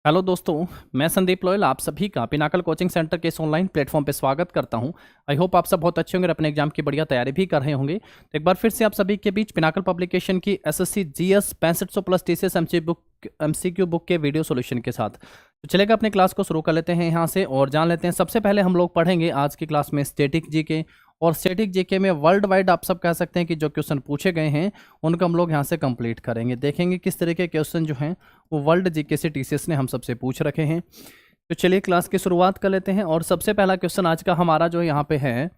Hello दोस्तों, मैं Sandeep loyal आप सभी का पिनाकल कोचिंग सेंटर के इस ऑनलाइन प्लेटफॉर्म पे स्वागत करता हूं। आई होप आप सब बहुत अच्छे होंगे और अपने एग्जाम की बढ़िया तैयारी भी कर रहे होंगे। तो एक बार फिर से आप सभी के बीच पिनाकल पब्लिकेशन की SSC GS 6500 plus TCS MCQ book के वीडियो सोल्यूशन के साथ तो चलेगा। अपने क्लास को शुरू कर लेते हैं यहाँ से और जान लेते हैं। सबसे पहले हम लोग पढ़ेंगे आज की क्लास में स्टैटिक जीके, और स्टैटिक जीके में वर्ल्ड वाइड आप सब कह सकते हैं कि जो क्वेश्चन पूछे गए हैं उनको हम लोग यहाँ से कंप्लीट करेंगे। देखेंगे किस तरह के क्वेश्चन जो हैं वो वर्ल्ड जीके से टीसीएस ने हम सबसे पूछ रखे हैं। तो चलिए क्लास की शुरुआत कर लेते हैं। और सबसे पहला क्वेश्चन आज का हमारा जो यहाँ पे है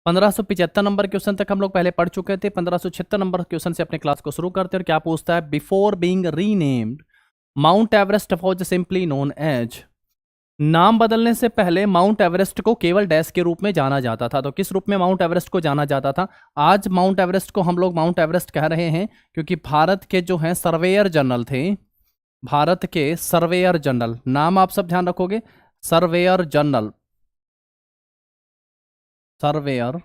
1575 नंबर क्वेश्चन तक हम लोग पहले पढ़ चुके थे। 1576 नंबर क्वेश्चन से अपने क्लास को शुरू करते हैं। और क्या पूछता है, before being renamed Mount Everest was simply known as. नाम बदलने से पहले माउंट एवरेस्ट को केवल डैश के रूप में जाना जाता था। तो किस रूप में माउंट एवरेस्ट को जाना जाता था? आज माउंट एवरेस्ट को हम लोग माउंट एवरेस्ट कह रहे हैं क्योंकि भारत के जो हैं सर्वेयर जनरल थे, भारत के सर्वेयर जनरल, नाम आप सब ध्यान रखोगे, surveyor general, surveyor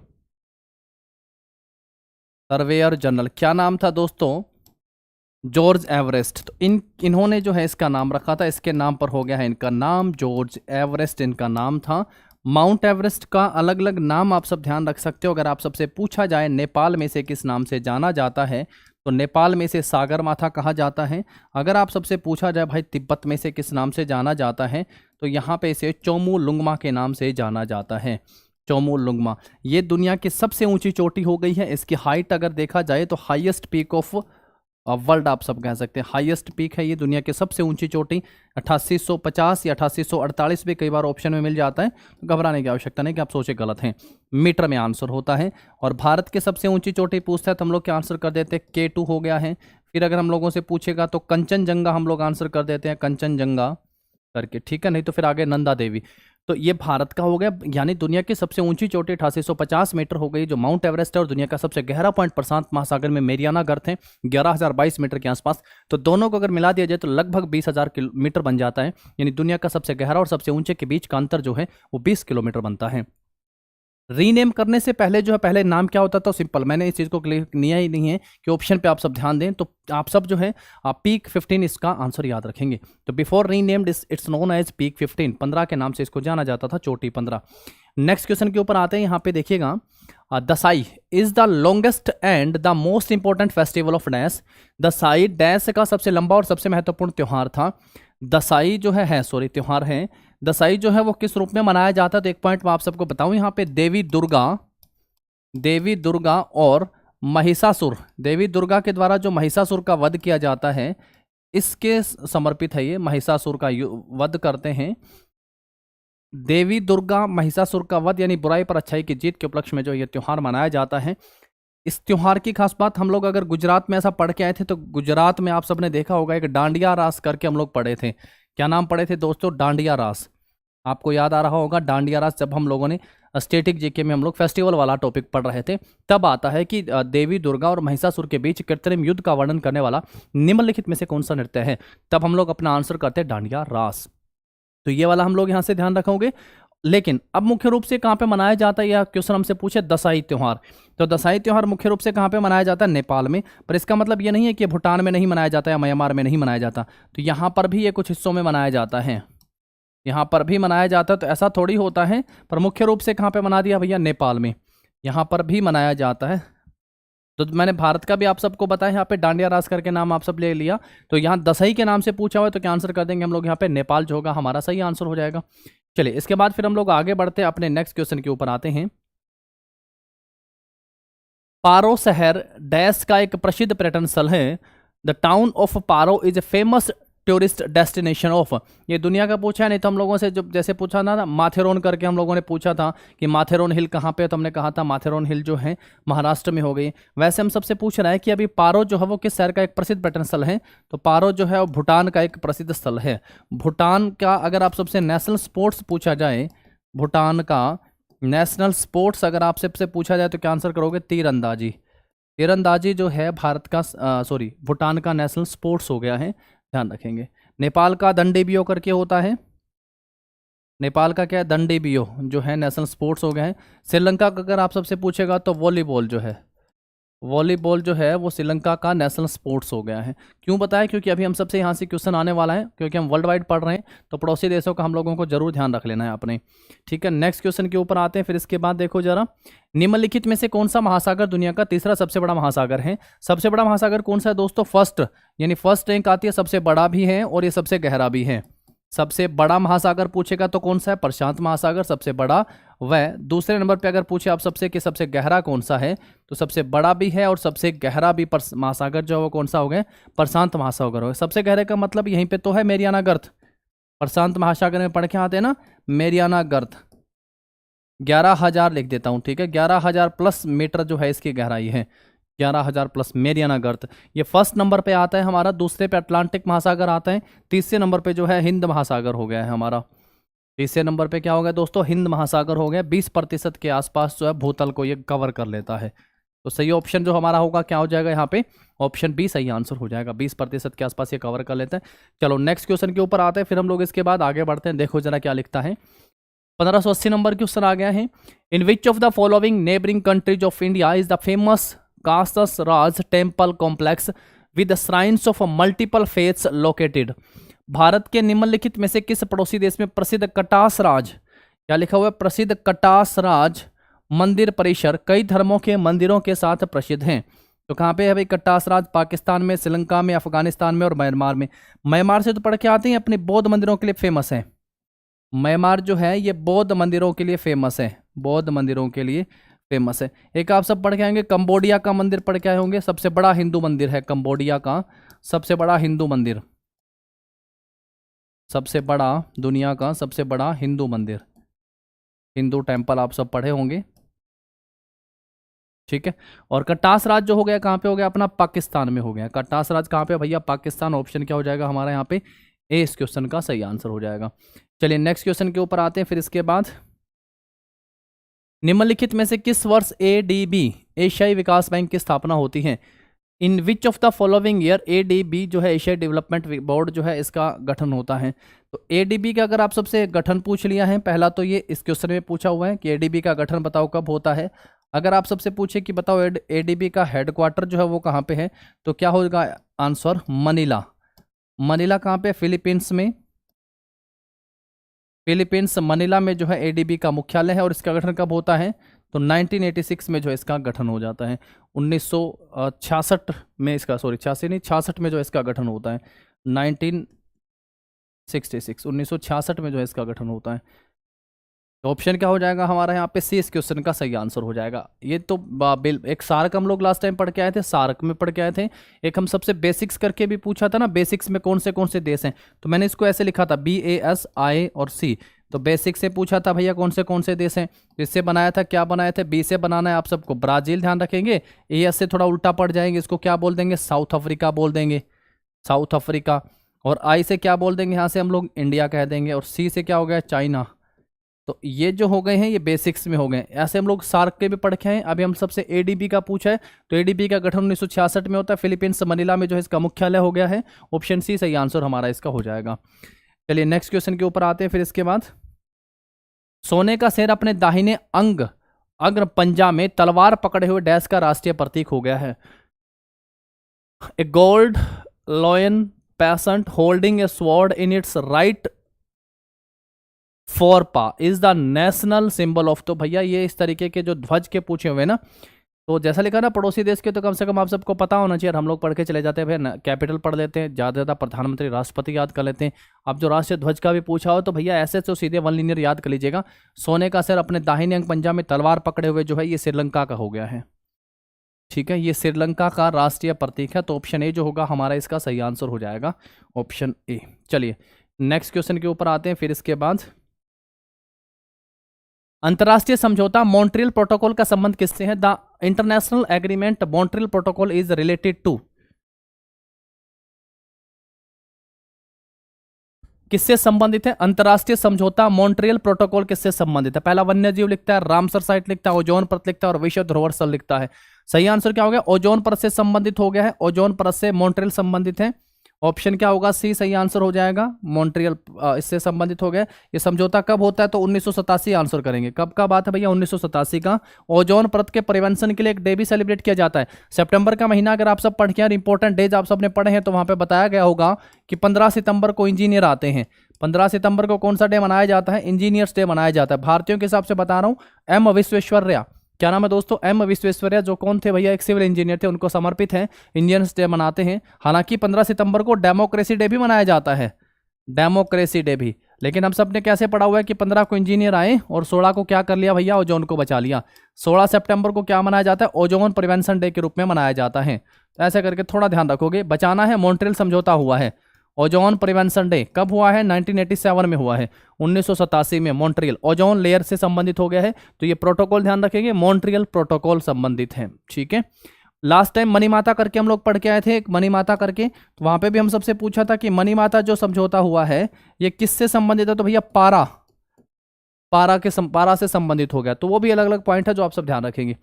surveyor general क्या नाम था दोस्तों? George Everest. तो इन्होंने जो है इसका नाम रखा था, इसके नाम पर हो गया है इनका नाम, जॉर्ज एवरेस्ट इनका नाम था। माउंट एवरेस्ट का अलग अलग नाम आप सब ध्यान रख सकते हो। अगर आप सबसे पूछा जाए नेपाल में से किस नाम से जाना जाता है तो नेपाल में से सागरमाथा कहा जाता है। अगर आप सबसे पूछा जाए भाई तिब्बत में से किस नाम से जाना जाता है तो यहाँ पे इसे चोमू लुंगमा के नाम से जाना जाता है। चोमू लुंगमा ये दुनिया की सबसे ऊंची चोटी हो गई है। इसकी हाइट अगर देखा जाए तो हाईएस्ट पीक ऑफ वर्ल्ड आप सब कह सकते हैं, हाईएस्ट पीक है ये दुनिया की सबसे ऊंची चोटी। 8850 या 8848 भी कई बार ऑप्शन में मिल जाता है, तो घबराने की आवश्यकता नहीं कि आप सोचे गलत हैं। मीटर में आंसर होता है। और भारत की सबसे ऊंची चोटी पूछता है तो हम लोग क्या आंसर कर देते हैं, K2 हो गया है। फिर अगर हम लोगों से पूछेगा तो कंचनजंगा हम लोग आंसर कर देते हैं, कंचनजंगा करके, ठीक है। नहीं तो फिर आगे नंदा देवी। तो ये भारत का हो गया, यानी दुनिया की सबसे ऊंची चोटी 8850 मीटर हो गई जो माउंट एवरेस्ट है। और दुनिया का सबसे गहरा पॉइंट प्रशांत महासागर में मेरियाना गर्त है 11022 मीटर के आसपास। तो दोनों को अगर मिला दिया जाए तो लगभग 20,000 किलोमीटर बन जाता है। यानी दुनिया का सबसे गहरा और सबसे ऊंचे के बीच का अंतर जो है वो 20 किलोमीटर बनता है। रीनेम करने से पहले जो है, पहले नाम क्या होता था? सिंपल, मैंने इस चीज़ को क्लियर किया ही नहीं है कि ऑप्शन पे आप सब ध्यान दें। तो आप सब जो है पीक 15 इसका आंसर याद रखेंगे। तो before renamed it's known as peak 15, 15 के नाम से इसको जाना जाता था, चोटी 15। नेक्स्ट क्वेश्चन के ऊपर आते हैं। यहाँ पे देखिएगा, Dashain is the longest and the most important festival of dash. Dashain dash का सबसे लंबा और सबसे महत्वपूर्ण त्यौहार था। दसाई जो है सॉरी त्योहार है। दसाई जो है वो किस रूप में मनाया जाता है? तो एक पॉइंट मैं आप सबको बताऊं, यहाँ पे देवी दुर्गा और महिषासुर, देवी दुर्गा के द्वारा जो महिषासुर का वध किया जाता है इसके समर्पित है ये। महिषासुर का वध करते हैं देवी दुर्गा, महिषासुर का वध यानी बुराई पर अच्छाई की जीत के उपलक्ष्य में जो ये त्योहार मनाया जाता है। इस त्योहार की खास बात, हम लोग अगर गुजरात में ऐसा पढ़ के आए थे तो गुजरात में आप सबने देखा होगा एक डांडिया रास करके हम लोग पढ़े थे। क्या नाम पढ़े थे दोस्तों? डांडिया रास। आपको याद आ रहा होगा डांडिया रास, जब हम लोगों ने स्टैटिक जीके में हम लोग फेस्टिवल वाला टॉपिक पढ़ रहे थे तब आता है कि देवी दुर्गा और महिषासुर के बीच कृत्रिम युद्ध का वर्णन करने वाला निम्नलिखित में से कौन सा नृत्य है? तब हम लोग अपना आंसर करते हैं डांडिया रास। तो ये वाला हम लोग यहाँ से ध्यान रखोगे। लेकिन अब मुख्य रूप से कहाँ पे मनाया जाता है, यह क्वेश्चन हमसे पूछे दसाई त्योहार। तो दसाई त्योहार मुख्य रूप से कहाँ पे मनाया जाता है? नेपाल में। पर इसका मतलब ये नहीं है कि भूटान में नहीं मनाया जाता या म्यांमार में नहीं मनाया जाता। तो यहाँ पर भी ये कुछ हिस्सों में मनाया जाता है, यहाँ पर भी मनाया जाता है। तो ऐसा थोड़ी होता है। पर मुख्य रूप से कहाँ पे मना दिया भैया? नेपाल में। यहाँ पर भी मनाया जाता है। तो मैंने भारत का भी आप सबको बताया, यहाँ पे डांडिया रास करके नाम आप सब ले लिया। तो यहाँ दसई के नाम से पूछा हुआ है तो क्या आंसर कर देंगे हम लोग? यहाँ पे नेपाल जो होगा हमारा सही आंसर हो जाएगा। चलिए इसके बाद फिर हम लोग आगे बढ़ते हैं, अपने नेक्स्ट क्वेश्चन के ऊपर आते हैं। पारो शहर डैश का एक प्रसिद्ध पर्यटन स्थल है। The town of Paro is a famous tourist destination of. ये दुनिया का पूछा है, नहीं तो हम लोगों से जो जैसे पूछा ना माथेरोन करके हम लोगों ने पूछा था कि माथेरोन हिल कहाँ पे है, तो हमने कहा था माथेरोन हिल जो है महाराष्ट्र में हो गई। वैसे हम सबसे पूछ रहे हैं कि अभी पारो जो है वो किस शहर का एक प्रसिद्ध पर्यटन स्थल है? तो पारो जो है वो भूटान का एक प्रसिद्ध स्थल है। भूटान का अगर आप सबसे नेशनल स्पोर्ट्स पूछा जाए, भूटान का नेशनल स्पोर्ट्स अगर आप सबसे पूछा जाए तो क्या आंसर करोगे? तीरंदाजी। तीरंदाजी जो है भारत का सॉरी भूटान का नेशनल स्पोर्ट्स हो गया है, ध्यान रखेंगे। नेपाल का दंडीबियो करके होता है, नेपाल का क्या है? दंडीबियो जो है नेशनल स्पोर्ट्स हो गया है। श्रीलंका का अगर आप सबसे पूछेगा तो वॉलीबॉल जो है वॉलीबॉल जो है वो श्रीलंका का नेशनल स्पोर्ट्स हो गया है। क्यों बताया? क्योंकि अभी हम सबसे यहाँ से क्वेश्चन आने वाला है, क्योंकि हम वर्ल्ड वाइड पढ़ रहे हैं, तो पड़ोसी देशों का हम लोगों को जरूर ध्यान रख लेना है अपने। ठीक है, नेक्स्ट क्वेश्चन के ऊपर आते हैं। फिर इसके बाद देखो जरा, निम्नलिखित में से कौन सा महासागर दुनिया का तीसरा सबसे बड़ा महासागर है? सबसे बड़ा महासागर कौन सा है दोस्तों? फर्स्ट, यानी फर्स्ट रैंक आती है, सबसे बड़ा भी है और ये सबसे गहरा भी है। सबसे बड़ा महासागर पूछेगा तो कौन सा है? प्रशांत महासागर सबसे बड़ा। वह दूसरे नंबर पे अगर पूछे आप सबसे कि सबसे गहरा कौन सा है, तो सबसे बड़ा भी है और सबसे गहरा भी महासागर जो है वो कौन सा हो गया? प्रशांत महासागर हो गया। सबसे गहरे का मतलब यहीं पे तो है मेरियाना गर्त। प्रशांत महासागर में पढ़ के आते हैं ना, मेरियाना गर्त 11,000 लिख देता हूँ, ठीक है, 11,000 प्लस मीटर जो है इसकी गहराई है, 11,000 प्लस मेरियाना गर्त। ये फर्स्ट नंबर पे आता है हमारा। दूसरे पे अटलांटिक महासागर आता है। तीसरे नंबर पे जो है हिंद महासागर हो गया है हमारा। तीसरे नंबर पे क्या हो गया दोस्तों? हिंद महासागर हो गया। 20% के आसपास जो है भूतल को ये कवर कर लेता है। तो सही ऑप्शन जो हमारा होगा क्या हो जाएगा यहाँ पे? ऑप्शन बी सही आंसर हो जाएगा। 20% के आसपास ये कवर कर लेते हैं। चलो नेक्स्ट क्वेश्चन के ऊपर आते हैं, फिर हम लोग इसके बाद आगे बढ़ते हैं। देखो जरा क्या लिखता है। 1580 नंबर क्वेश्चन आ गया है। In which of the following neighbouring countries of India is the famous Katas Raj temple complex with shrines of multiple faiths located? Bharat के निम्नलिखित में से किस पड़ोसी देश में प्रसिद्ध कटास राज, क्या लिखा हुआ है? प्रसिद्ध कटास राज मंदिर परिसर कई धर्मों के मंदिरों के साथ प्रसिद्ध हैं? तो कहाँ पे है भाई कटास राज? पाकिस्तान में, श्रीलंका में, अफगानिस्तान में और म्यांमार में। म्यांमार से तो पढ़ के आते हैं, अपने बौद्ध मंदिरों के लिए फेमस है। म्यांमार जो है ये बौद्ध मंदिरों के लिए फेमस है, बौद्ध मंदिरों के लिए फेमस है। एक आप सब पढ़ के आएंगे, कंबोडिया का मंदिर पढ़ के आए होंगे, सबसे बड़ा हिंदू मंदिर है कंबोडिया का, सबसे बड़ा हिंदू मंदिर, सबसे बड़ा दुनिया का सबसे बड़ा हिंदू मंदिर, हिंदू टेम्पल आप सब पढ़े होंगे। ठीक है, और कटास राज जो हो गया कहाँ पे हो गया? अपना पाकिस्तान में हो गया। कटास राज कहाँ पे भैया? पाकिस्तान। ऑप्शन क्या हो जाएगा हमारा यहाँ पे? ए इस क्वेश्चन का सही आंसर हो जाएगा। चलिए नेक्स्ट क्वेश्चन के ऊपर आते हैं। फिर इसके बाद निम्नलिखित में से किस वर्ष एडीबी एशियाई विकास बैंक की स्थापना होती है? In which of the following year ADB जो है एशियाई डेवलपमेंट बोर्ड जो है इसका गठन होता है? तो एडीबी का अगर आप सबसे गठन पूछ लिया है, पहला तो ये इस क्वेश्चन में पूछा हुआ है कि एडीबी का गठन बताओ कब होता है। अगर आप सबसे पूछे कि बताओ एडीबी का हेडक्वार्टर जो है वो कहाँ पे है, तो क्या होगा आंसर? मनीला। मनीला कहाँ पे? फिलीपींस में। फिलीपींस मनीला में जो है एडीबी का मुख्यालय है। और इसका गठन कब होता है? तो 1986 में जो इसका गठन हो जाता है। 1966 में इसका, सॉरी 86 नहीं, 66 में जो इसका गठन होता है। 1966 में जो है इसका गठन होता है। तो ऑप्शन क्या हो जाएगा हमारा यहाँ पे? सी इस क्वेश्चन का सही आंसर हो जाएगा। ये तो एक सार्क हम लोग लास्ट टाइम पढ़ के आए थे, सार्क में पढ़ के आए थे। एक हम सबसे बेसिक्स करके भी पूछा था ना, बेसिक्स में कौन से देश हैं, तो मैंने इसको ऐसे लिखा था BASI और C। तो बेसिक से पूछा था भैया कौन से देश हैं, इससे बनाया था, क्या बनाया था? बी से बनाना है आप सबको, ब्राजील ध्यान रखेंगे। एस से थोड़ा उल्टा पड़ जाएंगे, इसको क्या बोल देंगे? साउथ अफ्रीका बोल देंगे, साउथ अफ्रीका। और आई से क्या बोल देंगे यहाँ से हम लोग? इंडिया कह देंगे। और सी से क्या हो गया? चाइना। तो ये जो हो गए हैं ये बेसिक्स में हो गए। ऐसे हम लोग सार्क के भी पढ़ के हैं। अभी हम सबसे एडीबी का पूछा है, तो एडीबी का गठन 1966 में होता है। फिलीपींस मनीला में जो है इसका मुख्यालय हो गया है। ऑप्शन सी सही आंसर हमारा इसका हो जाएगा। चलिए नेक्स्ट क्वेश्चन के ऊपर आते हैं। फिर इसके बाद सोने का शेर अपने दाहिने अंग अग्र पंजा में तलवार पकड़े हुए डैश का राष्ट्रीय प्रतीक हो गया है? A gold lion passant holding a sword in its right forepaw is the national symbol of. तो भैया ये इस तरीके के जो ध्वज के पूछे हुए ना, तो जैसा लिखा ना पड़ोसी देश के, तो कम से कम आप सबको पता होना चाहिए। हम लोग पढ़ के चले जाते हैं भैया, कैपिटल पढ़ लेते हैं, ज़्यादा ज़्यादा प्रधानमंत्री राष्ट्रपति याद कर लेते हैं। अब जो राष्ट्रीय ध्वज का भी पूछा हो तो भैया ऐसे तो सीधे वन लीनियर याद कर लीजिएगा। सोने का सिर अपने दाहिने अंग पंजा में तलवार पकड़े हुए जो है ये श्रीलंका का हो गया है। ठीक है, ये श्रीलंका का राष्ट्रीय प्रतीक है। तो ऑप्शन ए जो होगा हमारा इसका सही आंसर हो जाएगा, ऑप्शन ए। चलिए नेक्स्ट क्वेश्चन के ऊपर आते हैं। फिर इसके बाद अंतर्राष्ट्रीय समझौता मॉन्ट्रियल प्रोटोकॉल का संबंध किससे है? The international agreement Montreal protocol is related to, किससे संबंधित है? अंतर्राष्ट्रीय समझौता मॉन्ट्रियल प्रोटोकॉल किससे संबंधित है? पहला वन्यजीव लिखता है, रामसर साइट लिखता है, ओजोन परत लिखता है और विश्व धरोहर स्थल लिखता है। सही आंसर क्या हो गया? ओजोन परत से संबंधित हो गया है। ओजोन परत से मॉन्ट्रियल संबंधित है। ऑप्शन क्या होगा, सी सही आंसर हो जाएगा। मॉन्ट्रियल इससे संबंधित हो गया। ये समझौता कब होता है, तो 1987 आंसर करेंगे। कब का बात है भैया, 1987 का। ओजोन परत के प्रिवेंशन के लिए एक डे भी सेलिब्रेट किया जाता है सितंबर का महीना। अगर आप सब पढ़ के इंपॉर्टेंट डेज आप सबने पढ़े हैं तो वहां पे बताया गया होगा कि 15 सितंबर को इंजीनियर आते हैं। 15 सितंबर को कौन सा डे मनाया जाता है, इंजीनियर्स डे मनाया जाता है। भारतीयों के हिसाब से बता रहा हूँ, एम विश्वेश्वरैया, क्या नाम है दोस्तों, एम विश्वेश्वरैया, जो कौन थे भैया, एक सिविल इंजीनियर थे, उनको समर्पित है, इंडियंस डे मनाते हैं। हालांकि 15 सितंबर को डेमोक्रेसी डे भी मनाया जाता है, डेमोक्रेसी डे भी। लेकिन हम सब ने कैसे पढ़ा हुआ है कि 15 को इंजीनियर आए और 16 को क्या कर लिया भैया, ओजोन को बचा लिया। 16 सितंबर को क्या मनाया जाता है, ओजोन प्रिवेंशन डे के रूप में मनाया जाता है। तो ऐसे करके थोड़ा ध्यान रखोगे, बचाना है। मॉन्ट्रियल समझौता हुआ है, ओजोन प्रिवेंशन डे कब हुआ है, 1987 में हुआ है, 1987 में मॉन्ट्रियल। ओजोन लेयर से संबंधित हो गया है, तो ये प्रोटोकॉल ध्यान रखेंगे, मॉन्ट्रियल प्रोटोकॉल संबंधित है, ठीक है। लास्ट टाइम मणिमाता करके हम लोग पढ़ के आए थे, एक मणिमाता करके, तो वहां पे भी हम सबसे पूछा था कि मणिमाता जो समझौता हुआ है ये किससे संबंधित है, तो भैया पारा से संबंधित हो गया। तो वो भी अलग अलग पॉइंट है जो आप सब ध्यान रखेंगे।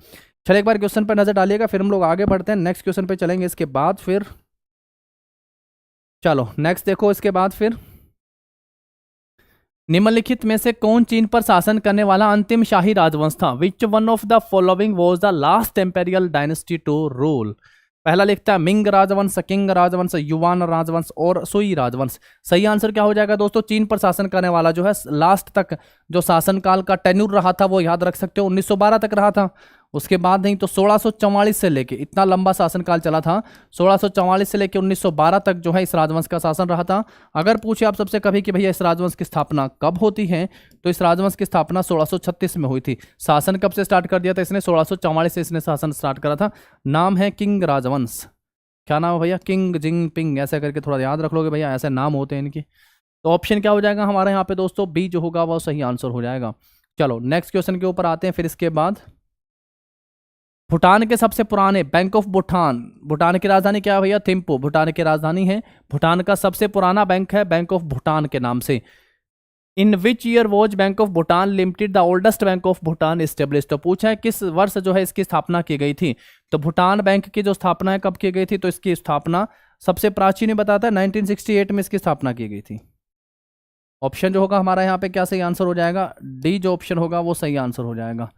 चलिए एक बार क्वेश्चन पर नजर डालिएगा, फिर हम लोग आगे बढ़ते हैं, नेक्स्ट क्वेश्चन पे चलेंगे इसके बाद। फिर चलो नेक्स्ट देखो, इसके बाद फिर निम्नलिखित में से कौन चीन पर शासन करने वाला अंतिम शाही राजवंश था। Which one of the following was the last imperial dynasty to rule. पहला लिखता है मिंग राजवंश, किंग राजवंश, युवान राजवंश और सुई राजवंश। सही आंसर क्या हो जाएगा दोस्तों, चीन पर शासन करने वाला जो है लास्ट तक जो शासनकाल का टेन्यूर रहा था वो याद रख सकते हो, 1912 तक रहा था। उसके बाद नहीं तो 1644 से लेके, इतना लंबा शासनकाल चला था, 1644 से लेके 1912 तक जो है इस राजवंश का शासन रहा था। अगर पूछे आप सबसे कभी कि भैया इस राजवंश की स्थापना कब होती है, तो इस राजवंश की स्थापना 1636 में हुई थी। शासन कब से स्टार्ट कर दिया था इसने, 1644 से इसने शासन स्टार्ट करा था। नाम है किंग राजवंश। क्या नाम है भैया, किंग जिंग पिंग, ऐसा करके थोड़ा याद रख लोगे भैया, ऐसे नाम होते हैं इनके। तो ऑप्शन क्या हो जाएगा हमारे यहाँ पे दोस्तों, बी जो होगा वो सही आंसर हो जाएगा। चलो नेक्स्ट क्वेश्चन के ऊपर आते हैं। फिर इसके बाद भूटान के सबसे पुराने बैंक ऑफ भूटान, भूटान की राजधानी क्या है भैया, थिम्पू भूटान की राजधानी है। भूटान का सबसे पुराना बैंक है बैंक ऑफ भूटान के नाम से। In which year was Bank of Bhutan Limited the oldest bank of Bhutan establish. तो पूछा है किस वर्ष जो है इसकी स्थापना की गई थी। तो भूटान बैंक की जो स्थापना है कब की गई थी, तो इसकी स्थापना सबसे प्राचीन ही बताता है 1968 में इसकी स्थापना की गई थी। ऑप्शन जो होगा हमारा यहाँ पे क्या सही आंसर हो जाएगा, डी जो ऑप्शन होगा वो सही आंसर हो जाएगा।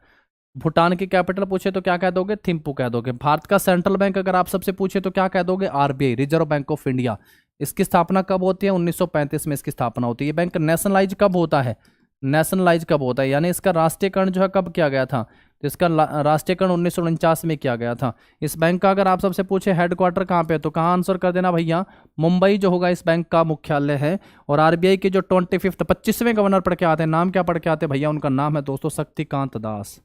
भूटान की कैपिटल पूछे तो क्या कह दोगे, थिम्पू कह दोगे। भारत का सेंट्रल बैंक अगर आप सबसे पूछे तो क्या कह दोगे, RBI, reserve bank of India. इसकी स्थापना कब होती है, 1935 में इसकी स्थापना होती है। ये बैंक नेशनलाइज कब होता है, नेशनलाइज कब होता है, यानी इसका राष्ट्रीयकरण जो है कब किया गया था, तो इसका राष्ट्रीयकरण 1949 में किया गया था। इस बैंक का अगर आप सबसे पूछे हेडक्वार्टर कहाँ पे है, तो कहाँ आंसर कर देना भैया, मुंबई जो होगा इस बैंक का मुख्यालय है। और आरबीआई के जो 25वें गवर्नर पढ़ के आते हैं, नाम क्या पढ़ के आते हैं भैया, उनका नाम है दोस्तों शक्तिकांत दास।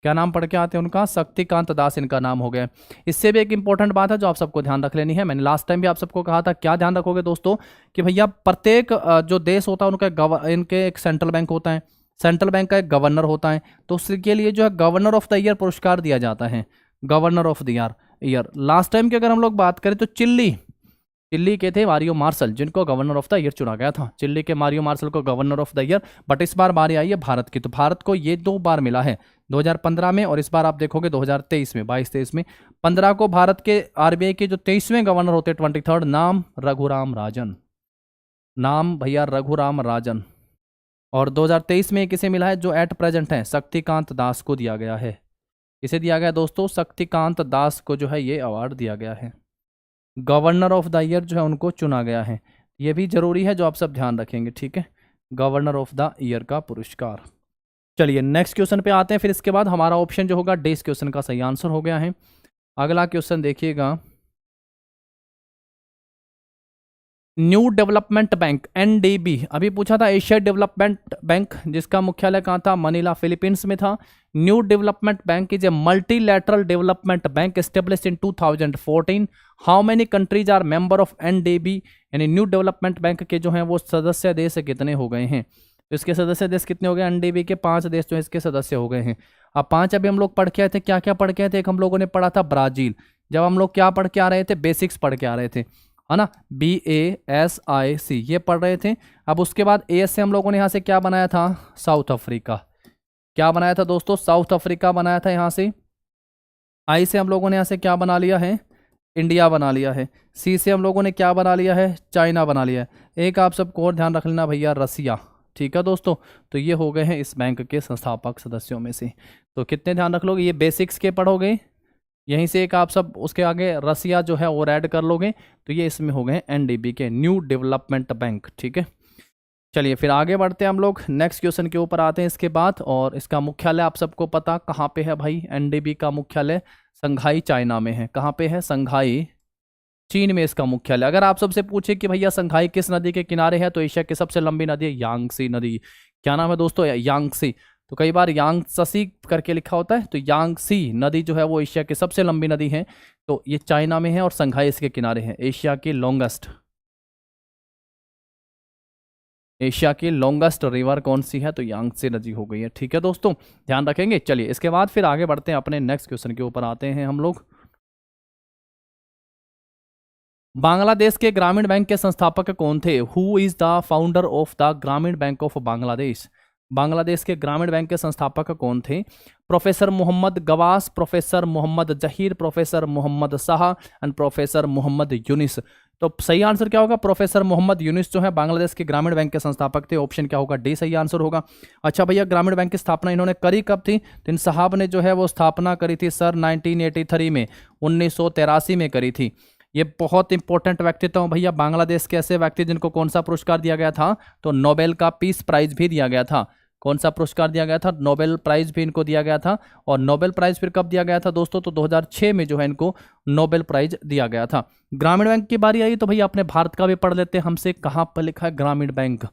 क्या नाम पढ़ के आते हैं उनका, शक्तिकांत दास इनका नाम हो गया। इससे भी एक इंपॉर्टेंट बात है जो आप सबको ध्यान रख लेनी है, मैंने लास्ट टाइम भी आप सबको कहा था, क्या ध्यान रखोगे दोस्तों, कि भैया प्रत्येक जो देश होता है उनका इनके एक सेंट्रल बैंक होता है, सेंट्रल बैंक का एक गवर्नर होता है। तो उसके लिए जो है गवर्नर ऑफ द ईयर पुरस्कार दिया जाता है, governor of the year. Last time की अगर हम लोग बात करें तो चिल्ली के थे मारियो मार्शल, जिनको गवर्नर ऑफ द ईयर चुना गया था, चिल्ली के मारियो मार्शल को governor of the year. But इस बार बारी आई है भारत की, तो भारत को ये 2 बार मिला है, 2015 में और इस बार आप देखोगे 2023 में, 22-23 में। 15 को भारत के आरबीआई के जो 23वें गवर्नर होते हैं 23rd, नाम रघुराम राजन, नाम भैया रघुराम राजन। और 2023 में किसे मिला है, जो एट प्रेजेंट है शक्तिकांत दास को दिया गया है। किसे दिया गया दोस्तों, शक्तिकांत दास को जो है ये अवार्ड दिया गया है, गवर्नर ऑफ द ईयर जो है उनको चुना गया है। ये भी जरूरी है जो आप सब ध्यान रखेंगे, ठीक है, गवर्नर ऑफ द ईयर का पुरस्कार। चलिए नेक्स्ट क्वेश्चन पे आते हैं। फिर इसके बाद हमारा ऑप्शन जो होगा डी, इस क्वेश्चन का सही आंसर हो गया है। अगला क्वेश्चन देखिएगा, न्यू डेवलपमेंट बैंक एनडीबी, अभी पूछा था एशिया डेवलपमेंट बैंक जिसका मुख्यालय कहाँ था, मनीला फिलीपींस में था। New development bank is a multilateral development bank established in 2014। How many countries are member of NDB, यानी न्यू डेवलपमेंट बैंक के जो हैं वो सदस्य देश कितने हो गए हैं, तो इसके सदस्य देश कितने हो गए, एनडीबी के 5 देश जो इसके सदस्य हो गए हैं। अब 5 अभी हम लोग पढ़ के आए थे, क्या क्या पढ़ के आए थे, एक हम लोगों ने पढ़ा था ब्राजील, जब हम लोग क्या पढ़ के आ रहे थे, बेसिक्स पढ़ के आ रहे थे, है ना, BASIC ये पढ़ रहे थे। अब उसके बाद AS से हम लोगों ने यहाँ से क्या बनाया था, साउथ अफ्रीका, क्या बनाया था दोस्तों, साउथ अफ्रीका बनाया था यहाँ से। I से हम लोगों ने यहाँ से क्या बना लिया है, इंडिया बना लिया है। सी से हम लोगों ने क्या बना लिया है, चाइना बना लिया है। एक आप सबको और ध्यान रख लेना भैया, रसिया। ठीक है दोस्तों, तो ये हो गए हैं इस बैंक के संस्थापक सदस्यों में से। तो कितने ध्यान रख लोगे, ये बेसिक्स के पढ़ोगे, यहीं से एक आप सब उसके आगे रसिया जो है और ऐड कर लोगे, तो ये इसमें हो गए एनडीबी के, न्यू डेवलपमेंट बैंक। ठीक है, चलिए फिर आगे बढ़ते हैं हम लोग, नेक्स्ट क्वेश्चन के ऊपर आते हैं इसके बाद। और इसका मुख्यालय आप सबको पता कहाँ पे है भाई, एनडीबी का मुख्यालय संघाई चाइना में है। कहाँ पे है, संघाई चीन में इसका मुख्यालय। अगर आप सबसे पूछे कि भैया संघाई किस नदी के किनारे है, तो एशिया की सबसे लंबी नदी है यांगसी नदी। क्या नाम है दोस्तों, यांगसी। तो कई बार यांगसी करके लिखा होता है, तो यांगसी नदी जो है वो एशिया की सबसे लंबी नदी है। तो ये चाइना में है और संघाई इसके किनारे है। एशिया की लॉन्गेस्ट रिवर कौन सी है, तो यांगत्से नदी हो गई है। ठीक है दोस्तों, ध्यान रखेंगे। चलिए इसके बाद फिर आगे बढ़ते हैं, अपने नेक्स्ट क्वेश्चन के ऊपर आते हैं हम लोग। बांग्लादेश के ग्रामीण बैंक के संस्थापक कौन थे, who is the founder of the Grameen bank of Bangladesh. Bangladesh के ग्रामीण बैंक के संस्थापक कौन थे, professor Mohammad Gawas, professor Mohammad Zahir, professor Mohammad Shah and professor Mohammad Yunus. तो सही आंसर क्या होगा, प्रोफेसर मोहम्मद यूनिस जो है बांग्लादेश के ग्रामीण बैंक के संस्थापक थे। ऑप्शन क्या होगा, डी सही आंसर होगा। अच्छा भैया, ग्रामीण बैंक की स्थापना इन्होंने करी कब थी, तो इन साहब ने जो है वो स्थापना करी थी सर 1983 में, 1983 में करी थी। ये बहुत इंपॉर्टेंट व्यक्तित्व भैया, बांग्लादेश के ऐसे व्यक्ति जिनको कौन सा पुरस्कार दिया गया था, तो नोबेल का पीस प्राइज भी दिया गया था। कौन सा पुरस्कार दिया गया था, नोबेल प्राइज भी इनको दिया गया था। और नोबेल प्राइज फिर कब दिया गया था दोस्तों, तो 2006 में जो है इनको नोबेल प्राइज दिया गया था। ग्रामीण बैंक की बारी आई तो भैया अपने भारत का भी पढ़ लेते हैं हमसे, कहाँ पर लिखा है ग्रामीण बैंक।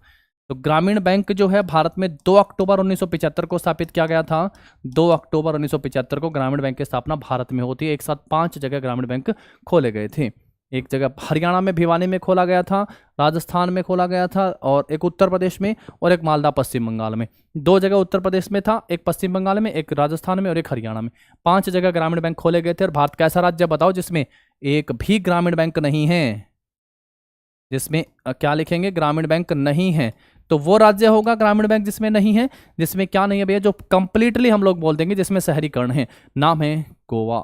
तो ग्रामीण बैंक जो है भारत में 2 अक्टूबर 1975 को स्थापित किया गया था। 2 अक्टूबर 1975 को ग्रामीण बैंक की स्थापना भारत में होती है। एक साथ 5 जगह ग्रामीण बैंक खोले गए थे। एक जगह हरियाणा में भिवानी में खोला गया था, राजस्थान में खोला गया था, और एक उत्तर प्रदेश में, और एक मालदा पश्चिम बंगाल में। 2 जगह उत्तर प्रदेश में था, एक पश्चिम बंगाल में, एक राजस्थान में और एक हरियाणा में। 5 जगह ग्रामीण बैंक खोले गए थे। और भारत का ऐसा राज्य बताओ जिसमें एक भी ग्रामीण बैंक नहीं है, जिसमें क्या लिखेंगे, ग्रामीण बैंक नहीं है। तो वो राज्य होगा ग्रामीण बैंक जिसमें नहीं है, जिसमें क्या नहीं है भैया, जो कंप्लीटली हम लोग बोल देंगे जिसमें शहरीकरण है। नाम है गोवा।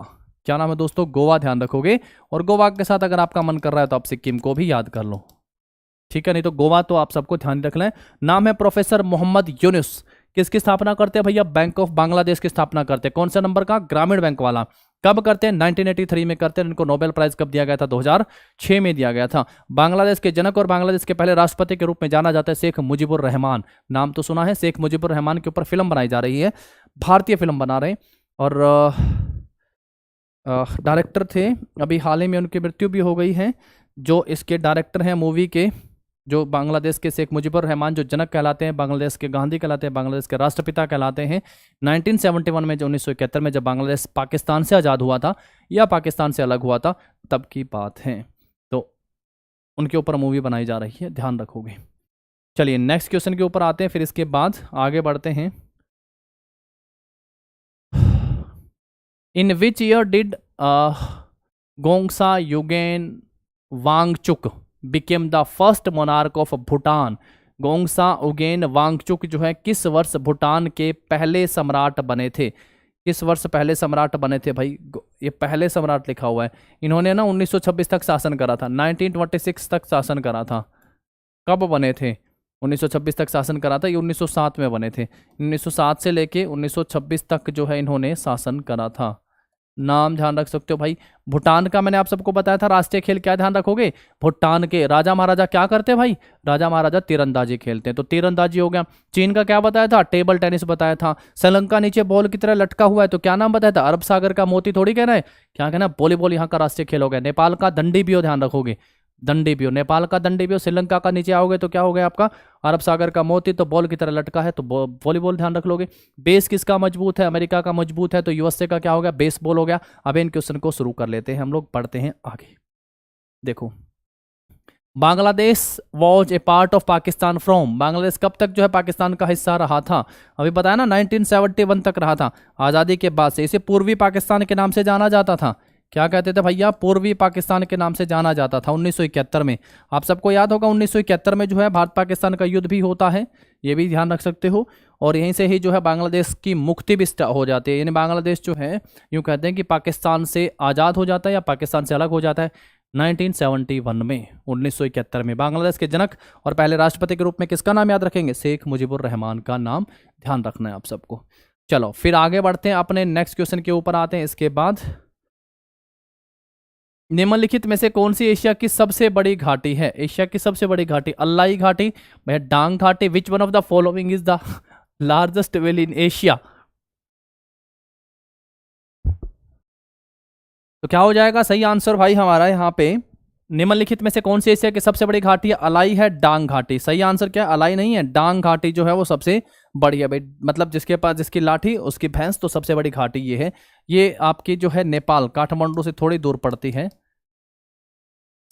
क्या नाम है दोस्तों, गोवा। ध्यान रखोगे। और गोवा के साथ अगर आपका मन कर रहा है तो आप सिक्किम को भी याद कर लो, ठीक है, नहीं तो गोवा तो आप सबको ध्यान रख लें। नाम है प्रोफेसर मोहम्मद यूनुस। किसकी स्थापना करते हैं भैया, बैंक ऑफ बांग्लादेश की स्थापना करते हैं। कौन सा नंबर का, ग्रामीण बैंक वाला। कब करते हैं, 1983 में करते हैं। इनको नोबेल प्राइज कब दिया गया था, 2006 में दिया गया था। बांग्लादेश के जनक और बांग्लादेश के पहले राष्ट्रपति के रूप में जाना जाता है शेख मुजीबुर रहमान। नाम तो सुना है, शेख मुजीबुर रहमान के ऊपर फिल्म बनाई जा रही है, भारतीय फिल्म बना रहे हैं। और डायरेक्टर थे, अभी हाल ही में उनकी मृत्यु भी हो गई है। जो इसके डायरेक्टर हैं मूवी के, जो बांग्लादेश के शेख मुजीबुर रहमान जो जनक कहलाते हैं, बांग्लादेश के गांधी कहलाते हैं, बांग्लादेश के राष्ट्रपिता कहलाते हैं। 1971 में, जो 1971 में जब बांग्लादेश पाकिस्तान से आज़ाद हुआ था या पाकिस्तान से अलग हुआ था, तब की बात है। तो उनके ऊपर मूवी बनाई जा रही है, ध्यान रखोगे। चलिए नेक्स्ट क्वेश्चन के ऊपर आते हैं, फिर इसके बाद आगे बढ़ते हैं। In which year did Gongsa Ugyen Wangchuck became the first monarch of Bhutan. Gongsa Ugyen Wangchuck जो है किस वर्ष भूटान के पहले सम्राट बने थे, किस वर्ष पहले सम्राट बने थे भाई, ये पहले सम्राट लिखा हुआ है। इन्होंने ना 1926 तक शासन करा था, 1926 तक शासन करा था। कब बने थे, 1926 तक शासन करा था, ये 1907 में बने थे। 1907 से लेके 1926 तक जो है इन्होंने शासन करा था। नाम ध्यान रख सकते हो भाई। भूटान का मैंने आप सबको बताया था राष्ट्रीय खेल क्या, ध्यान रखोगे। भूटान के राजा महाराजा क्या करते हैं भाई, राजा महाराजा तीरंदाजी खेलते हैं, तो तीरंदाजी हो गया। चीन का क्या बताया था, टेबल टेनिस बताया था। श्रीलंका नीचे बॉल की तरह लटका हुआ है, तो क्या नाम बताया था, अरब सागर का मोती थोड़ी कहना है, क्या कहना है, वॉलीबॉल यहाँ का राष्ट्रीय खेल हो गया। नेपाल का दंडी भी हो, ध्यान रखोगे, दंडी भी हो, नेपाल का दंडी भी हो। श्रीलंका का नीचे आओगे तो क्या हो गया आपका, अरब सागर का मोती, तो बॉल की तरह लटका है, तो वॉलीबॉल ध्यान रख लोगे। बेस किसका मजबूत है, अमेरिका का मजबूत है, तो यूएसए का क्या हो गया, बेसबॉल हो गया। अब इन क्वेश्चन को शुरू कर लेते हैं हम लोग, पढ़ते हैं आगे। देखो, Bangladesh was a part of Pakistan from, Bangladesh कब तक जो है पाकिस्तान का हिस्सा रहा था, अभी बताया ना 1971 तक रहा था। आज़ादी के बाद से इसे पूर्वी पाकिस्तान के नाम से जाना जाता था। क्या कहते थे भैया, पूर्वी पाकिस्तान के नाम से जाना जाता था 1971 में। आप सबको याद होगा 1971 में जो है भारत पाकिस्तान का युद्ध भी होता है, ये भी ध्यान रख सकते हो। और यहीं से ही जो है बांग्लादेश की मुक्ति भी हो जाती है, यानी बांग्लादेश जो है यूँ कहते हैं कि पाकिस्तान से आज़ाद हो जाता है या पाकिस्तान से अलग हो जाता है 1971 में, 1971 में। बांग्लादेश के जनक और पहले राष्ट्रपति के रूप में किसका नाम याद रखेंगे? शेख मुजीबुर रहमान का नाम ध्यान रखना है आप सबको। चलो फिर आगे बढ़ते हैं, अपने नेक्स्ट क्वेश्चन के ऊपर आते हैं। इसके बाद निम्नलिखित में से कौन सी एशिया की सबसे बड़ी घाटी है? एशिया की सबसे बड़ी घाटी अल्लाई घाटी, भैया डांग घाटी। विच one of the following is the largest valley in Asia? तो क्या हो जाएगा सही आंसर भाई हमारा यहाँ पे? निम्नलिखित में से कौन सी एशिया की सबसे बड़ी घाटी है? अलाई है, डांग घाटी। सही आंसर क्या है? अलाई नहीं है, डांग घाटी जो है वो सबसे बड़ी है भाई। मतलब जिसके पास जिसकी लाठी उसकी भैंस, तो सबसे बड़ी घाटी ये है। ये आपकी जो है नेपाल काठमांडू से थोड़ी दूर पड़ती है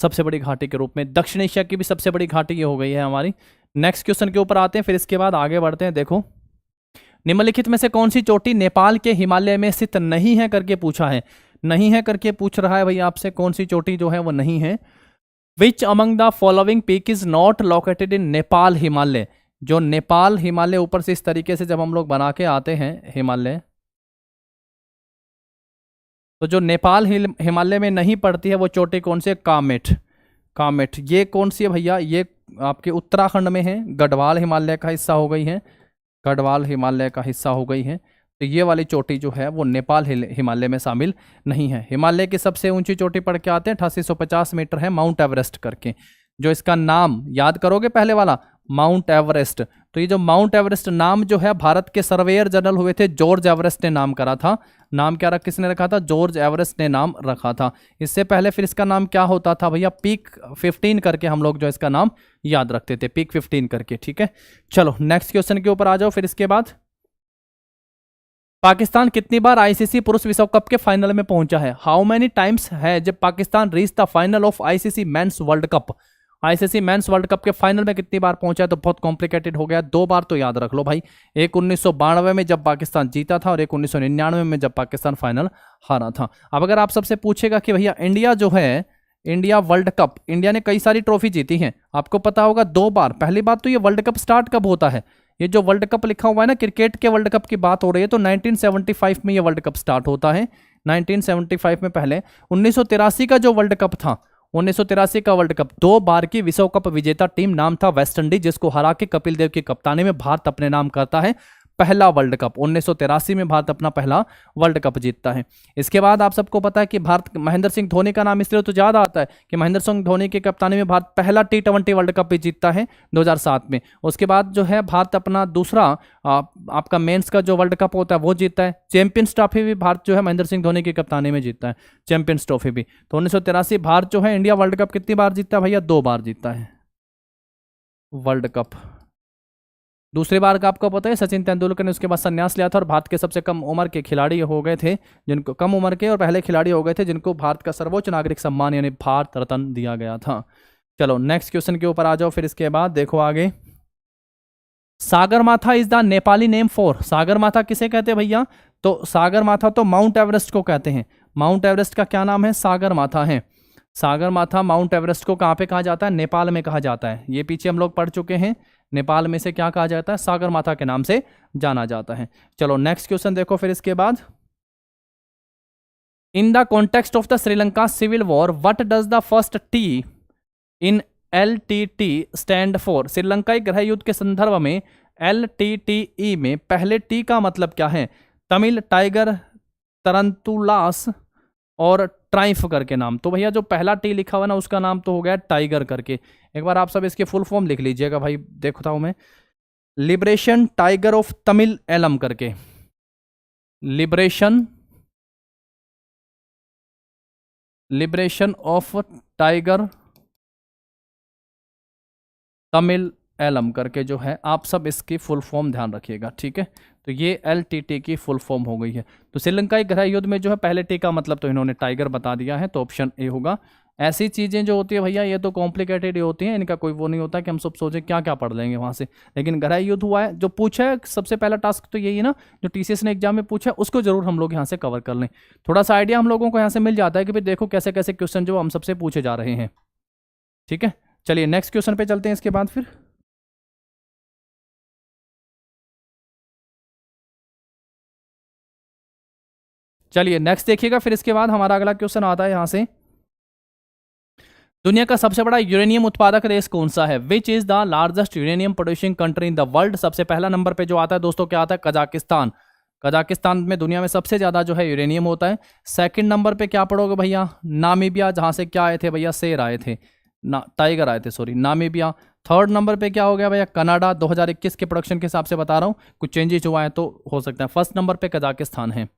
सबसे बड़ी घाटी के रूप में। दक्षिण एशिया की भी सबसे बड़ी घाटी ये हो गई है हमारी। नेक्स्ट क्वेश्चन के ऊपर आते हैं, फिर इसके बाद आगे बढ़ते हैं। देखो निम्नलिखित में से कौन सी चोटी नेपाल के हिमालय में स्थित नहीं है करके पूछा है। नहीं है करके पूछ रहा है भाई आपसे, कौन सी चोटी जो है वो नहीं है। Which among the following peak is not located in Nepal Himalaya? जो नेपाल हिमालय ऊपर से इस तरीके से जब हम लोग बना के आते हैं हिमालय, तो जो नेपाल हिमालय में नहीं पड़ती है वो चोटी कौन सी है? कामेट। कामेट ये कौन सी है भैया? ये आपके उत्तराखंड में है, गढ़वाल हिमालय का हिस्सा हो गई है, गढ़वाल हिमालय का हिस्सा हो गई है। तो ये वाली चोटी जो है वो नेपाल हिमालय में शामिल नहीं है। हिमालय की सबसे ऊंची चोटी पढ़ के आते हैं, 8850 मीटर है, माउंट एवरेस्ट करके। जो इसका नाम याद करोगे पहले वाला, माउंट एवरेस्ट। तो ये जो माउंट एवरेस्ट नाम जो है भारत के सर्वेयर जनरल हुए थे जॉर्ज एवरेस्ट ने नाम करा था। नाम क्या किसने रखा था? जॉर्ज एवरेस्ट ने नाम रखा था। इससे पहले फिर इसका नाम क्या होता था भैया? पीक 15 करके हम लोग जो इसका नाम याद रखते थे, पीक 15 करके। ठीक है, चलो नेक्स्ट क्वेश्चन के ऊपर आ जाओ। फिर इसके बाद पाकिस्तान कितनी बार आईसीसी पुरुष विश्व कप के फाइनल में पहुंचा है? हाउ मेनी टाइम्स है जब Pakistan reach the final of ICC men's world cup? ICC men's world cup के फाइनल में कितनी बार पहुंचा है? तो बहुत कॉम्प्लिकेटेड हो गया, 2 बार तो याद रख लो भाई। एक 1992 में जब पाकिस्तान जीता था और एक 1999 में जब पाकिस्तान फाइनल हारा था। अब अगर आप सबसे पूछेगा कि भैया इंडिया जो है, इंडिया वर्ल्ड कप, इंडिया ने कई सारी ट्रॉफी जीती हैं, आपको पता होगा 2 बार। पहली बात तो ये वर्ल्ड कप स्टार्ट कब होता है? ये जो वर्ल्ड कप लिखा हुआ है ना, क्रिकेट के वर्ल्ड कप की बात हो रही है, तो 1975 में ये वर्ल्ड कप स्टार्ट होता है। 1975 में पहले 1983 का जो वर्ल्ड कप था, 1983 का वर्ल्ड कप, 2 बार की विश्व कप विजेता टीम नाम था वेस्ट इंडीज, जिसको हरा के कपिल देव की कप्तानी में भारत अपने नाम करता है पहला वर्ल्ड कप। 1983 में भारत अपना पहला वर्ल्ड कप जीतता है। इसके बाद आप सबको पता है कि भारत, महेंद्र सिंह धोनी का नाम इसलिए तो याद आता है कि महेंद्र सिंह धोनी की कप्तानी में भारत पहला T20 वर्ल्ड कप भी जीतता है 2007 में। उसके बाद जो है भारत अपना दूसरा आपका मेंस का जो वर्ल्ड कप होता है वो जीतता है। चैंपियंस ट्रॉफी भी भारत जो है महेंद्र सिंह धोनी की कप्तानी में जीतता है, चैंपियंस ट्रॉफी भी। तो 1983 भारत जो है इंडिया वर्ल्ड कप कितनी बार जीतता है भैया? 2 बार जीतता है वर्ल्ड कप। दूसरी बार का आपको पता है सचिन तेंदुलकर ने उसके बाद संन्यास लिया था और भारत के सबसे कम उम्र के खिलाड़ी हो गए थे, जिनको कम उम्र के और पहले खिलाड़ी हो गए थे जिनको भारत का सर्वोच्च नागरिक सम्मान यानी भारत रत्न दिया गया था। चलो नेक्स्ट क्वेश्चन के ऊपर आ जाओ। फिर इसके बाद देखो आगे, Sagarmatha is the Nepali name for? Sagarmatha किसे कहते हैं भैया? तो सागरमाथा तो माउंट एवरेस्ट को कहते हैं। माउंट एवरेस्ट का क्या नाम है? सागरमाथा है। सागरमाथा माउंट एवरेस्ट को कहाँ पे कहा जाता है? नेपाल में कहा जाता है। ये पीछे हम लोग पढ़ चुके हैं। नेपाल में से क्या कहा जाता है? सागरमाथा के नाम से जाना जाता है। चलो नेक्स्ट क्वेश्चन देखो। फिर इसके बाद, in the context of the Sri Lanka civil war what does the first T in LTT stand for? श्रीलंकाई गृह युद्ध के संदर्भ में LTTE में पहले टी का मतलब क्या है? तमिल, टाइगर, तरंतुलास और ट्राइम्फ करके नाम। तो भैया जो पहला टी लिखा हुआ ना उसका नाम तो हो गया टाइगर करके। एक बार आप सब इसके फुल फॉर्म लिख लीजिएगा भाई, देखता हूं मैं। Liberation tiger of Tamil Eelam करके, liberation of tiger Tamil Eelam करके जो है, आप सब इसकी फुल फॉर्म ध्यान रखिएगा, ठीक है। तो ये LTT की फुल फॉर्म हो गई है। तो श्रीलंकाई गृह युद्ध में जो है पहले टी का मतलब तो इन्होंने टाइगर बता दिया है, तो ऑप्शन ए होगा। ऐसी चीज़ें जो होती है भैया ये तो कॉम्प्लिकेटेड ही होती हैं, इनका कोई वो नहीं होता कि हम सब सोचें क्या क्या पढ़ लेंगे वहाँ से। लेकिन गृह युद्ध हुआ है जो पूछा है, सबसे पहला टास्क तो यही है ना, जो TCS ने एग्जाम में पूछा है उसको जरूर हम लोग यहाँ से कवर कर लें। थोड़ा सा आइडिया हम लोगों को यहाँ से मिल जाता है कि भाई देखो कैसे कैसे क्वेश्चन जो हम सबसे पूछे जा रहे हैं, ठीक है। चलिए नेक्स्ट क्वेश्चन पे चलते हैं इसके बाद फिर। चलिए नेक्स्ट देखिएगा, फिर इसके बाद हमारा अगला क्वेश्चन आता है यहाँ से, दुनिया का सबसे बड़ा यूरेनियम उत्पादक देश कौन सा है? Which is the largest uranium producing country in the world? सबसे पहला नंबर पे जो आता है दोस्तों क्या आता है? कजाकिस्तान। कजाकिस्तान में दुनिया में सबसे ज्यादा जो है यूरेनियम होता है। सेकंड नंबर पे क्या पढ़ोगे भैया? नामीबिया, जहां से क्या आए थे भैया? शेर आए थे, टाइगर आए थे, सॉरी, नामीबिया। थर्ड नंबर पे क्या हो गया भैया? कनाडा। 2021 के प्रोडक्शन के हिसाब से बता रहा हूँ, कुछ चेंजेस हुआ है तो हो सकता है। फर्स्ट नंबर पे कजाकिस्तान है,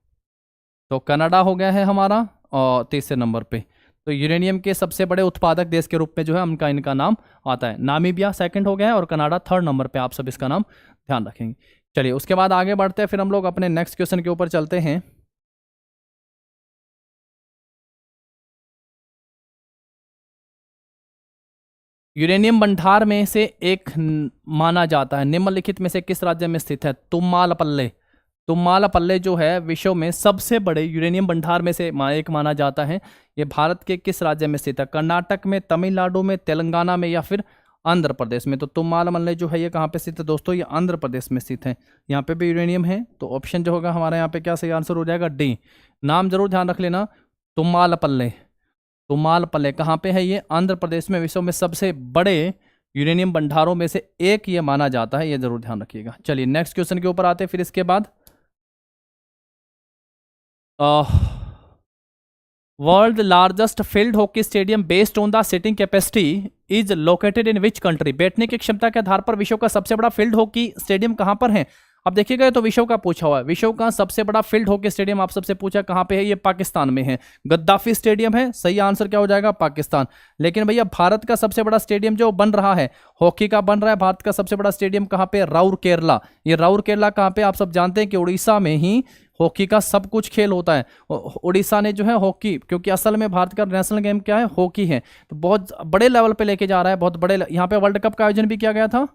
तो कनाडा हो गया है हमारा। और तीसरे नंबर पे तो यूरेनियम के सबसे बड़े उत्पादक देश के रूप में जो है उनका इनका नाम आता है। नामीबिया सेकंड हो गया है और कनाडा थर्ड नंबर पे, आप सब इसका नाम ध्यान रखेंगे। चलिए उसके बाद आगे बढ़ते हैं, फिर हम लोग अपने नेक्स्ट क्वेश्चन के ऊपर चलते हैं। यूरेनियम भंडार में से एक माना जाता है, निम्नलिखित में से किस राज्य में स्थित है? तुम्मालपल्ले। तुम्मालपल्ले जो है विश्व में सबसे बड़े यूरेनियम भंडार में से एक माना जाता है। ये भारत के किस राज्य में स्थित है? कर्नाटक में, तमिलनाडु में, तेलंगाना में या फिर आंध्र प्रदेश में? तो तुम्मालपल्ले जो है ये कहाँ पे स्थित है दोस्तों? ये आंध्र प्रदेश में स्थित है। यहाँ पे भी यूरेनियम है, तो ऑप्शन जो होगा हमारा यहाँ पे क्या सही आंसर हो जाएगा? डी। नाम जरूर ध्यान रख लेना, तुम्मालपल्ले। तुम्मालपल्ले कहाँ पे है? ये आंध्र प्रदेश में। विश्व में सबसे बड़े यूरेनियम भंडारों में से एक ये माना जाता है, ये जरूर ध्यान रखिएगा। चलिए नेक्स्ट क्वेश्चन के ऊपर आते हैं, फिर इसके बाद world largest field hockey stadium based on the sitting capacity is located in which country? बैठने की क्षमता के आधार पर विश्व का सबसे बड़ा फील्ड हॉकी स्टेडियम कहां पर है? अब देखिएगा, तो विश्व का पूछा हुआ है, विश्व का सबसे बड़ा फील्ड हॉकी स्टेडियम आप सबसे पूछा कहां पे है? ये पाकिस्तान में है, गद्दाफी स्टेडियम है। सही आंसर क्या हो जाएगा? पाकिस्तान। लेकिन भैया भारत का सबसे बड़ा स्टेडियम जो बन रहा है, हॉकी का बन रहा है, भारत का सबसे बड़ा स्टेडियम कहां पे? राउरकेला। ये राउरकेला कहां पे? आप सब जानते हैं कि उड़ीसा में ही हॉकी का सब कुछ खेल होता है। उड़ीसा ने जो है हॉकी, क्योंकि असल में भारत का नेशनल गेम क्या है? हॉकी है, तो बहुत बड़े लेवल पे लेके जा रहा है, बहुत बड़े। यहाँ पे वर्ल्ड कप का आयोजन भी किया गया था,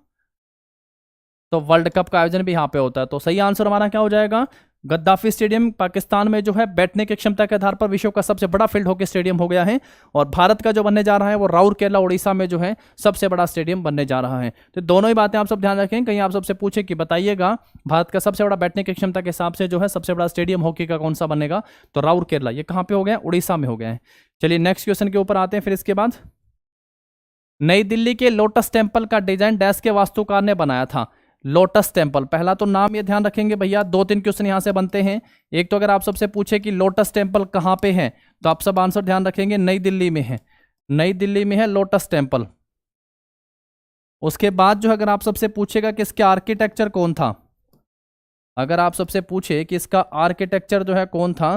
तो वर्ल्ड कप का आयोजन भी यहाँ पे होता है। तो सही आंसर हमारा क्या हो जाएगा? गद्दाफी स्टेडियम पाकिस्तान में जो है बैठने की क्षमता के आधार पर विश्व का सबसे बड़ा फील्ड हॉकी स्टेडियम हो गया है। और भारत का जो बनने जा रहा है वो राउरकेला उड़ीसा में जो है सबसे बड़ा स्टेडियम बनने जा रहा है। तो दोनों ही बातें आप सब ध्यान रखें, कहीं आप सबसे पूछे कि बताइएगा भारत का सबसे बड़ा बैठने की क्षमता के हिसाब से जो है सबसे बड़ा स्टेडियम हॉकी का कौन सा बनेगा? तो राउरकेला। ये कहाँ पे हो गया? उड़ीसा में हो गया है। चलिए नेक्स्ट क्वेश्चन के ऊपर आते हैं, फिर इसके बाद नई दिल्ली के लोटस टेम्पल का डिजाइन डैश के वास्तुकार ने बनाया था? लोटस टेम्पल, पहला तो नाम ये ध्यान रखेंगे भैया। दो तीन क्वेश्चन यहां से बनते हैं। एक तो अगर आप सबसे पूछे कि लोटस टेम्पल कहां पे है, तो आप सब आंसर ध्यान रखेंगे, नई दिल्ली में है। नई दिल्ली में है लोटस टेम्पल। उसके बाद जो अगर आप सबसे पूछेगा कि इसके आर्किटेक्चर कौन था, अगर आप सबसे पूछे कि इसका आर्किटेक्चर जो है कौन था,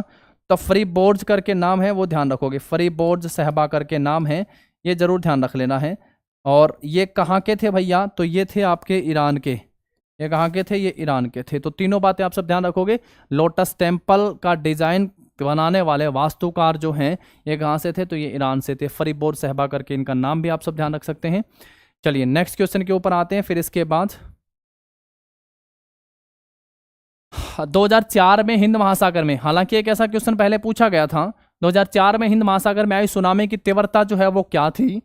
तो फरीबोर्ज करके नाम है, वो ध्यान रखोगे। फरीबोर्ज साहबा करके नाम है, ये जरूर ध्यान रख लेना है। और ये कहाँ के थे भैया? तो ये थे आपके ईरान के। ये कहाँ के थे? ये ईरान के थे। तो तीनों बातें आप सब ध्यान रखोगे। लोटस टेम्पल का डिजाइन बनाने वाले वास्तुकार जो हैं ये कहाँ से थे? तो ये ईरान से थे। फरीबोर्ज साहबा करके इनका नाम भी आप सब ध्यान रख सकते हैं। चलिए नेक्स्ट क्वेश्चन के ऊपर आते हैं, फिर इसके बाद 2004 में हिंद महासागर में, हालांकि एक ऐसा क्वेश्चन पहले पूछा गया था, 2004 में हिंद महासागर में आई सुनामी की तीव्रता जो है वो क्या थी?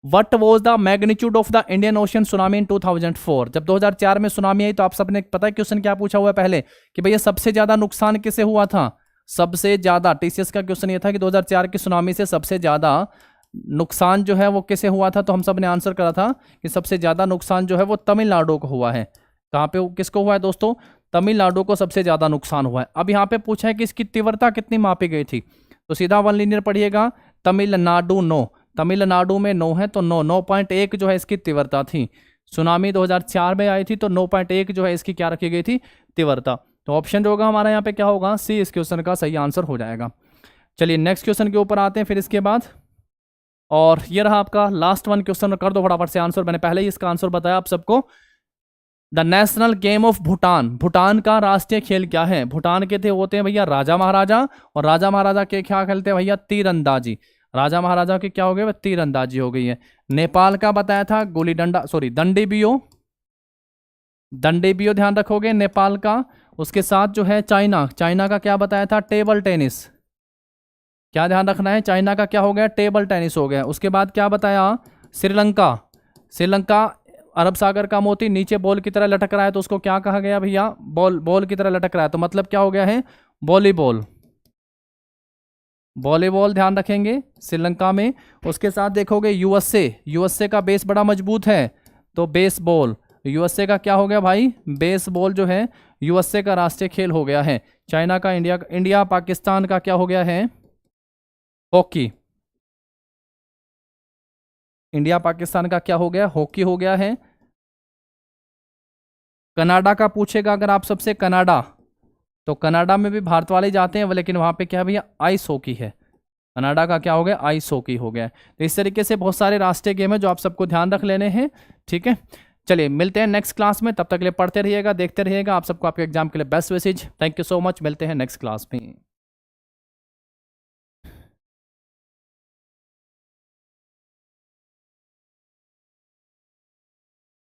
What was the magnitude of the Indian Ocean tsunami in 2004? जब 2004 में सुनामी आई तो आप सबने पता है क्वेश्चन क्या पूछा हुआ है पहले कि भैया सबसे ज्यादा नुकसान किसे हुआ था? सबसे ज्यादा टीसीएस का क्वेश्चन ये था कि 2004 की सुनामी से सबसे ज्यादा नुकसान जो है वो किसे हुआ था? तो हम सब ने आंसर करा था कि सबसे ज्यादा नुकसान जो है वो तमिलनाडु को हुआ है। कहाँ पे किसको हुआ है दोस्तों? तमिलनाडु को सबसे ज्यादा नुकसान हुआ है। अब यहाँ पे पूछा है कि इसकी तीव्रता कितनी मापी गई थी, तो सीधा वन लीनियर पढ़िएगा। तमिलनाडु 9, तमिलनाडु में 9 है, तो 9.1 जो है इसकी तीव्रता थी। सुनामी 2004 में आई थी, तो 9.1 जो है इसकी क्या रखी गई थी? तीव्रता। तो ऑप्शन जो होगा हमारा यहाँ पे क्या होगा? सी इस क्वेश्चन का सही आंसर हो जाएगा। चलिए नेक्स्ट क्वेश्चन के ऊपर आते हैं, फिर इसके बाद, और ये रहा आपका लास्ट वन क्वेश्चन। कर दो फटाफट से आंसर, मैंने पहले ही इसका आंसर बताया आप सबको। The national game of Bhutan, Bhutan का राष्ट्रीय खेल क्या है? भूटान के थे होते हैं भैया राजा महाराजा, और राजा महाराजा के क्या खेलते हैं भैया? तीरंदाजी। राजा महाराजा के क्या हो गए? तीरंदाजी हो गई है। नेपाल का बताया था गुली डंडा, सॉरी दंडीबियो, दंडीबियो ध्यान रखोगे नेपाल का। उसके साथ जो है चाइना, चाइना का क्या बताया था? Table tennis. क्या ध्यान रखना है? चाइना का क्या हो गया? टेबल टेनिस हो गया। उसके बाद क्या बताया? श्रीलंका, श्रीलंका अरब सागर का मोती नीचे बॉल की तरह लटक रहा है, तो उसको क्या कहा गया भैया? बॉल की तरह लटक रहा है, तो मतलब क्या हो गया है? वॉलीबॉल। वॉलीबॉल ध्यान रखेंगे श्रीलंका में। उसके साथ देखोगे यूएसए का बेस बड़ा मजबूत है, तो बेसबॉल। यूएसए का क्या हो गया भाई, बेसबॉल जो है यूएसए का राष्ट्रीय खेल हो गया है। चाइना का, इंडिया पाकिस्तान का क्या हो गया है, हॉकी। इंडिया पाकिस्तान का क्या हो गया, हॉकी हो गया है। कनाडा का पूछेगा अगर आप सबसे, कनाडा, तो कनाडा में भी भारत वाले जाते हैं, लेकिन वहां पे क्या है भैया, आइस हॉकी है। कनाडा का क्या हो गया, आइस हॉकी हो गया। तो इस तरीके से बहुत सारे राष्ट्रीय गेम है जो आप सबको ध्यान रख लेने हैं, ठीक है। चलिए मिलते हैं नेक्स्ट क्लास में, तब तक के लिए पढ़ते रहिएगा, देखते रहिएगा। आप सबको आपके एग्जाम के लिए best wishes. Thank you so much, मिलते हैं नेक्स्ट क्लास में।